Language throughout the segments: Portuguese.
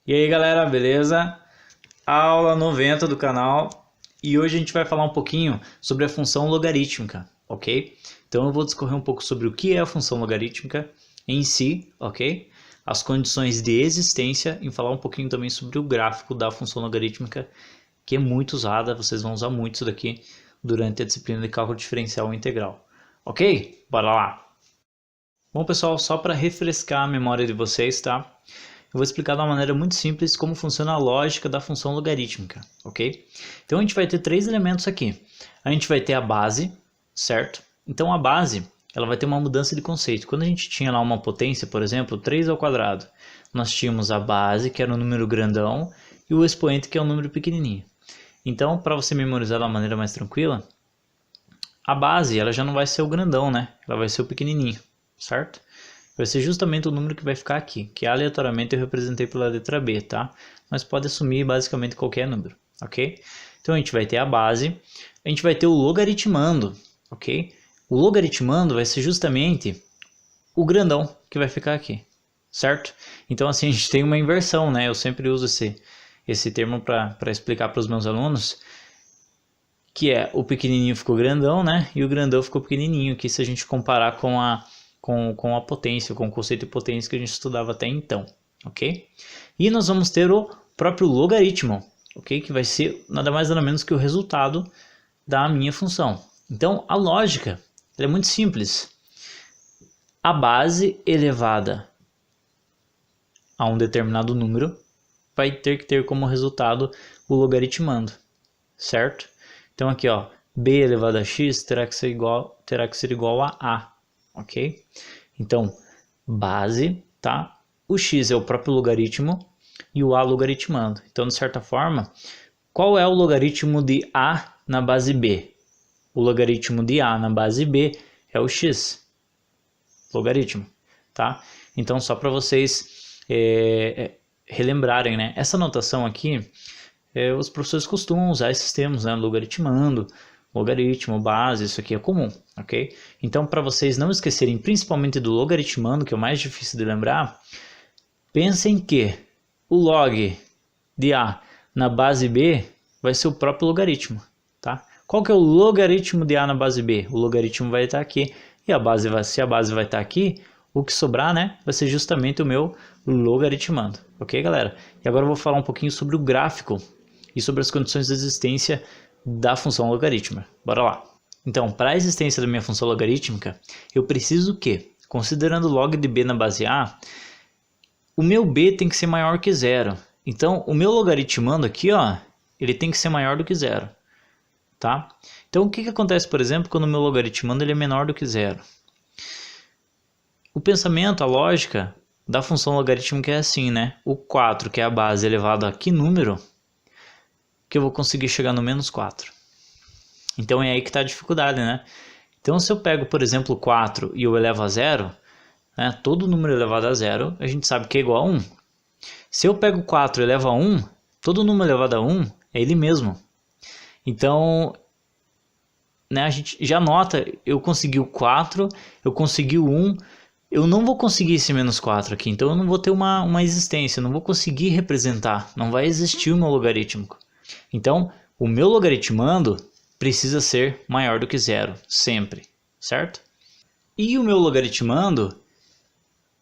E aí galera, beleza? Aula 90 do canal e hoje a gente vai falar um pouquinho sobre a função logarítmica, ok? Então eu vou discorrer um pouco sobre o que é a função logarítmica em si, ok? As condições de existência e falar um pouquinho também sobre o gráfico da função logarítmica, que é muito usada, vocês vão usar muito isso daqui durante a disciplina de cálculo diferencial e integral, ok? Bora lá! Bom pessoal, só para refrescar a memória de vocês, tá? Eu vou explicar de uma maneira muito simples como funciona a lógica da função logarítmica, ok? Então a gente vai ter três elementos aqui. A gente vai ter a base, certo? Então a base, ela vai ter uma mudança de conceito. Quando a gente tinha lá uma potência, por exemplo, 3 ao quadrado, nós tínhamos a base, que era um número grandão, e o expoente, que é um número pequenininho. Então, para você memorizar de uma maneira mais tranquila, a base, ela já não vai ser o grandão, né? Ela vai ser o pequenininho, certo? Vai ser justamente o número que vai ficar aqui, que aleatoriamente eu representei pela letra B, tá? Mas pode assumir basicamente qualquer número, ok? Então a gente vai ter a base, a gente vai ter o logaritmando, ok? O logaritmando vai ser justamente o grandão que vai ficar aqui, certo? Então assim a gente tem uma inversão, né? Eu sempre uso esse termo para explicar para os meus alunos, que é o pequenininho ficou grandão, né? E o grandão ficou pequenininho, que se a gente comparar com a potência, com o conceito de potência que a gente estudava até então, ok? E nós vamos ter o próprio logaritmo, ok? Que vai ser nada mais nada menos que o resultado da minha função. Então, a lógica é muito simples. A base elevada a um determinado número vai ter que ter como resultado o logaritmando, certo? Então aqui, ó, b elevado a x terá que ser igual a a. Ok? Então, base, tá? O x é o próprio logaritmo e o a logaritmando. Então, de certa forma, qual é o logaritmo de a na base b? O logaritmo de a na base b é o x. Logaritmo, tá? Então, só para vocês relembrarem, né? Essa notação aqui, os professores costumam usar esses termos, né? Logaritmando, logaritmo, base, isso aqui é comum, ok? Então, para vocês não esquecerem, principalmente do logaritmando, que é o mais difícil de lembrar, pensem que o log de A na base B vai ser o próprio logaritmo, tá? Qual que é o logaritmo de A na base B? O logaritmo vai estar aqui, e se a base vai estar aqui, o que sobrar, né, vai ser justamente o meu logaritmando, ok, galera? E agora eu vou falar um pouquinho sobre o gráfico e sobre as condições de existência da função logarítmica. Bora lá. Então, para a existência da minha função logarítmica, eu preciso que, considerando log de b na base a, o meu b tem que ser maior que zero. Então, o meu logaritmando aqui, ó, ele tem que ser maior do que zero, tá? Então, o que acontece, por exemplo, quando o meu logaritmando ele é menor do que zero? O pensamento, a lógica da função logarítmica é assim, né? O 4, que é a base, elevado a que número? Que eu vou conseguir chegar no menos 4. Então é aí que está a dificuldade, né? Então se eu pego, por exemplo, 4 e eu elevo a zero, né, todo número elevado a zero a gente sabe que é igual a 1. Se eu pego 4 e elevo a 1, todo número elevado a 1 é ele mesmo. Então, né, a gente já nota, eu consegui o 4, eu consegui o 1, eu não vou conseguir esse menos 4 aqui, então eu não vou ter uma existência, eu não vou conseguir representar, não vai existir o meu logarítmico. Então, o meu logaritmando precisa ser maior do que zero, sempre, certo? E o meu logaritmando,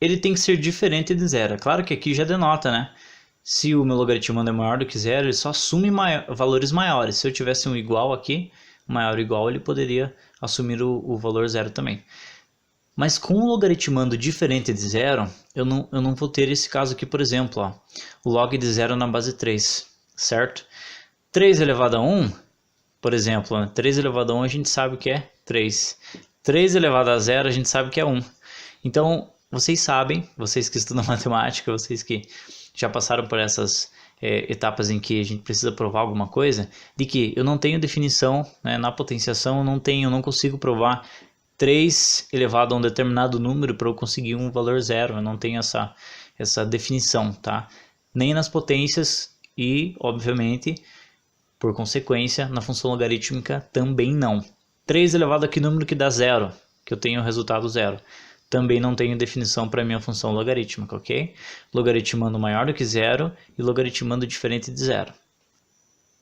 ele tem que ser diferente de zero. É claro que aqui já denota, né? Se o meu logaritmando é maior do que zero, ele só assume valores maiores. Se eu tivesse um igual aqui, maior ou igual, ele poderia assumir o valor zero também. Mas com um logaritmando diferente de zero, eu não vou ter esse caso aqui, por exemplo, ó, o log de zero na base 3, certo? 3 elevado a 1, por exemplo, né? 3 elevado a 1 a gente sabe que é 3. 3 elevado a 0 a gente sabe que é 1. Então, vocês sabem, vocês que estudam matemática, vocês que já passaram por essas etapas em que a gente precisa provar alguma coisa, de que eu não tenho definição, né, na potenciação, eu não consigo provar 3 elevado a um determinado número para eu conseguir um valor zero. Eu não tenho essa definição, tá? Nem nas potências e, obviamente, por consequência, na função logarítmica também não. 3 elevado a que número que dá zero, que eu tenho o resultado zero. também não tenho definição para minha função logarítmica, ok? Logaritmando maior do que zero e logaritmando diferente de zero.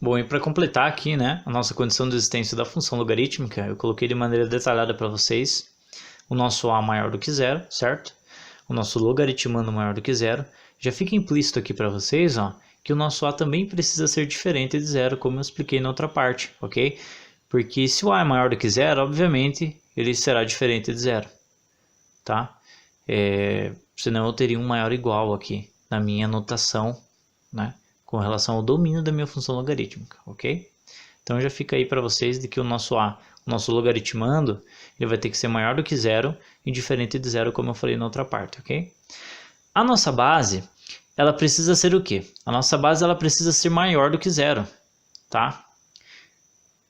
Bom, e para completar aqui, né, a nossa condição de existência da função logarítmica, eu coloquei de maneira detalhada para vocês o nosso a maior do que zero, certo? O nosso logaritmando maior do que zero. Já fica implícito aqui para vocês, ó, que o nosso a também precisa ser diferente de zero, como eu expliquei na outra parte, ok? Porque se o a é maior do que zero, obviamente, ele será diferente de zero, tá? Senão eu teria um maior igual aqui na minha notação, né? Com relação ao domínio da minha função logarítmica, ok? Então já fica aí para vocês de que o nosso a, o nosso logaritmando, ele vai ter que ser maior do que zero e diferente de zero, como eu falei na outra parte, ok? A nossa base, ela precisa ser o quê? A nossa base, ela precisa ser maior do que zero, tá?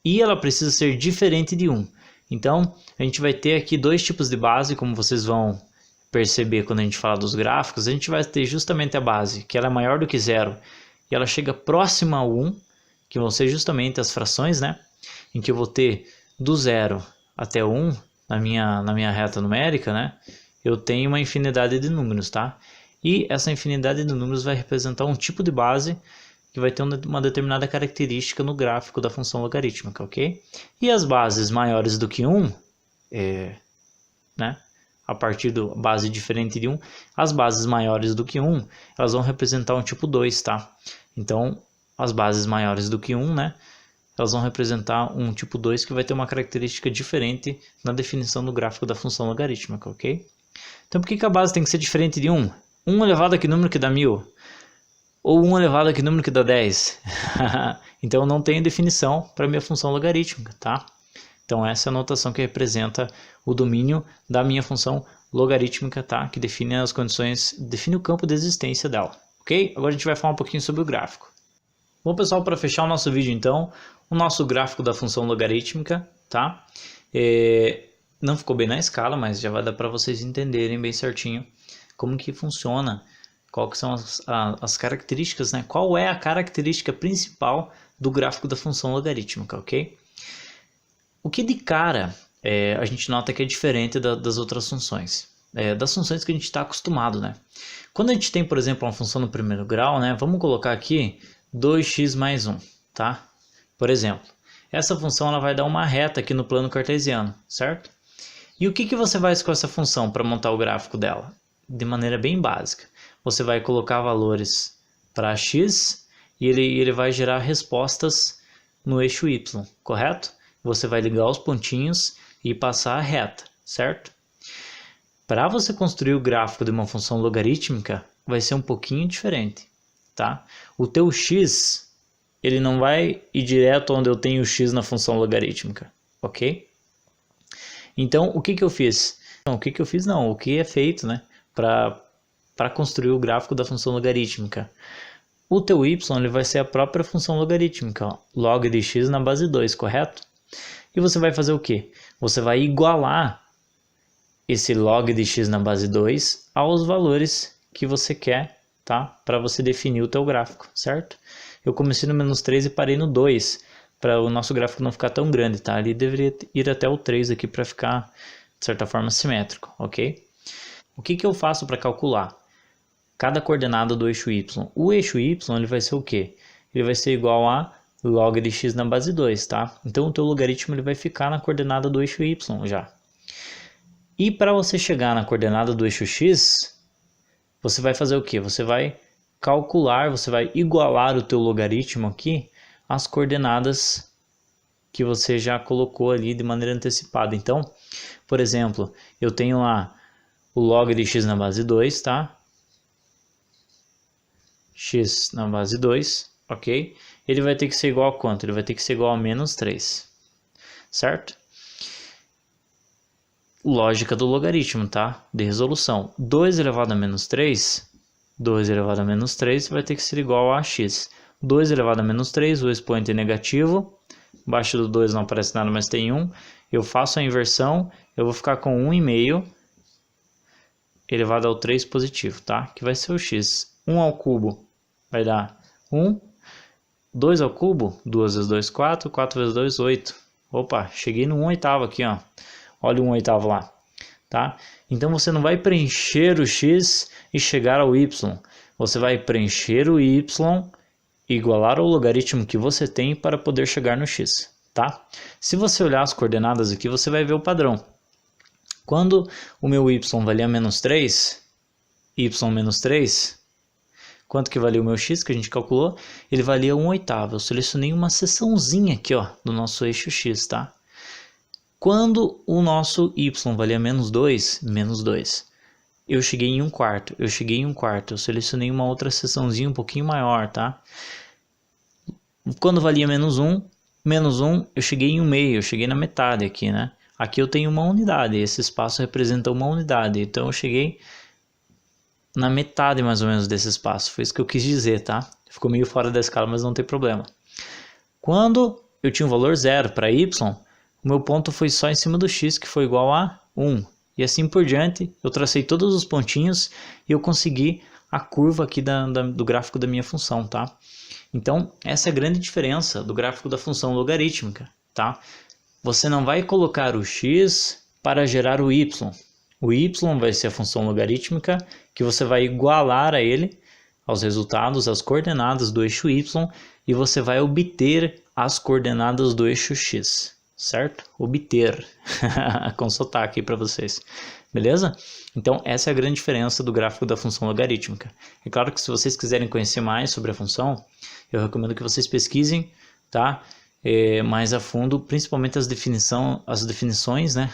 E ela precisa ser diferente de 1. Então, a gente vai ter aqui dois tipos de base, como vocês vão perceber quando a gente fala dos gráficos. A gente vai ter justamente a base, que ela é maior do que zero, e ela chega próxima a 1, que vão ser justamente as frações, né? Em que eu vou ter do 0 até 1, na minha reta numérica, né? Eu tenho uma infinidade de números, tá? E essa infinidade de números vai representar um tipo de base que vai ter uma determinada característica no gráfico da função logarítmica, ok? E as bases maiores do que 1, né? A partir da base diferente de 1, as bases maiores do que 1, elas vão representar um tipo 2, tá? Então, as bases maiores do que 1, né? Elas vão representar um tipo 2 que vai ter uma característica diferente na definição do gráfico da função logarítmica, ok? Então, por que a base tem que ser diferente de 1? 1 elevado a que número que dá 1000? Ou 1 elevado a que número que dá 10? Então, eu não tenho definição para a minha função logarítmica, tá? Então, essa é a notação que representa o domínio da minha função logarítmica, tá? Que define as condições, define o campo de existência dela, ok? Agora a gente vai falar um pouquinho sobre o gráfico. Bom, pessoal, para fechar o nosso vídeo, então, o nosso gráfico da função logarítmica, tá? Não ficou bem na escala, mas já vai dar para vocês entenderem bem certinho como que funciona, qual que são as características, né? Qual é a característica principal do gráfico da função logarítmica, ok? O que de cara a gente nota que é diferente das outras funções, das funções que a gente está acostumado, né? Quando a gente tem, por exemplo, uma função no primeiro grau, né? Vamos colocar aqui 2x mais 1, tá? Por exemplo, essa função ela vai dar uma reta aqui no plano cartesiano, certo? E o que você faz com essa função para montar o gráfico dela? De maneira bem básica. Você vai colocar valores para x e ele vai gerar respostas no eixo y, correto? Você vai ligar os pontinhos e passar a reta, certo? Para você construir o gráfico de uma função logarítmica, vai ser um pouquinho diferente, tá? O teu x, ele não vai ir direto onde eu tenho o x na função logarítmica, ok? Então, o que eu fiz? Não, o que é feito, né? Para construir o gráfico da função logarítmica. O teu y ele vai ser a própria função logarítmica, ó, log de x na base 2, correto? E você vai fazer o quê? Você vai igualar esse log de x na base 2 aos valores que você quer, tá? Para você definir o teu gráfico, certo? Eu comecei no menos 3 e parei no 2, para o nosso gráfico não ficar tão grande, tá? Ele deveria ir até o 3 aqui para ficar, de certa forma, simétrico, ok? O que eu faço para calcular cada coordenada do eixo y? O eixo y ele vai ser o quê? Ele vai ser igual a log de x na base 2, tá? Então o teu logaritmo ele vai ficar na coordenada do eixo y já. E para você chegar na coordenada do eixo x, você vai fazer o quê? Você vai calcular, você vai igualar o teu logaritmo aqui às coordenadas que você já colocou ali de maneira antecipada. Então, por exemplo, eu tenho lá o log de x na base 2, tá? X na base 2, ok? Ele vai ter que ser igual a quanto? Ele vai ter que ser igual a menos 3, certo? Lógica do logaritmo, tá? De resolução. 2 elevado a menos 3, 2 elevado a menos 3 vai ter que ser igual a x. 2 elevado a menos 3, o expoente é negativo. Abaixo do 2 não aparece nada, mas tem 1. Eu faço a inversão, eu vou ficar com 1,5 elevado ao 3 positivo, tá? Que vai ser o x. 1 ao cubo vai dar 1. 2 ao cubo, 2 vezes 2, 4. 4 vezes 2, 8. Opa, cheguei no 1/8 aqui, ó. Olha o 1/8 lá. tá? Então você não vai preencher o x e chegar ao y. Você vai preencher o y, igualar ao logaritmo que você tem para poder chegar no x, tá? Se você olhar as coordenadas aqui, você vai ver o padrão. Quando o meu y valia menos 3, y menos 3, quanto que valia o meu x que a gente calculou? Ele valia 1/8. Eu selecionei uma seçãozinha aqui, ó, do nosso eixo x, tá? Quando o nosso y valia menos 2, eu cheguei em 1/4, eu selecionei uma outra seçãozinha um pouquinho maior, tá? Quando valia menos 1, eu cheguei em 1/2, eu cheguei na metade aqui, né? Aqui eu tenho uma unidade, esse espaço representa uma unidade, então eu cheguei na metade mais ou menos desse espaço, foi isso que eu quis dizer, tá? Ficou meio fora da escala, mas não tem problema. Quando eu tinha um valor 0 para y, o meu ponto foi só em cima do x, que foi igual a 1. E assim por diante, eu tracei todos os pontinhos e eu consegui a curva aqui do gráfico da minha função, tá? Então, essa é a grande diferença do gráfico da função logarítmica, tá? Você não vai colocar o x para gerar o y. O y vai ser a função logarítmica que você vai igualar a ele, aos resultados, as coordenadas do eixo y, e você vai obter as coordenadas do eixo x. Certo? Obter, com sotaque para vocês, beleza? Então essa é a grande diferença do gráfico da função logarítmica. É claro que se vocês quiserem conhecer mais sobre a função, eu recomendo que vocês pesquisem, tá? Mais a fundo, principalmente as definições, né?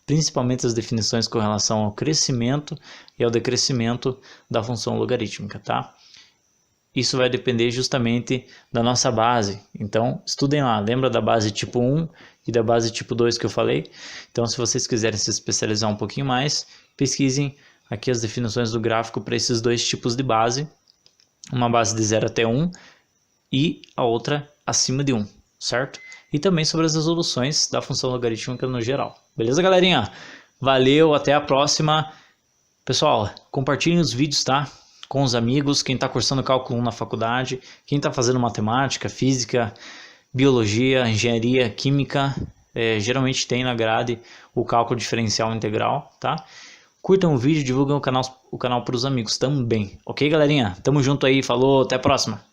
Principalmente as definições com relação ao crescimento e ao decrescimento da função logarítmica, tá? Isso vai depender justamente da nossa base. Então, estudem lá. Lembra da base tipo 1 e da base tipo 2 que eu falei? Então, se vocês quiserem se especializar um pouquinho mais, pesquisem aqui as definições do gráfico para esses dois tipos de base. Uma base de 0 até 1 e a outra acima de 1, certo? E também sobre as resoluções da função logarítmica no geral. Beleza, galerinha? Valeu, até a próxima. Pessoal, compartilhem os vídeos, tá? Com os amigos, quem está cursando cálculo 1 na faculdade, quem está fazendo matemática, física, biologia, engenharia, química, geralmente tem na grade o cálculo diferencial integral, tá? Curtam o vídeo, divulguem o canal para os amigos também, ok, galerinha? Tamo junto aí, falou, até a próxima!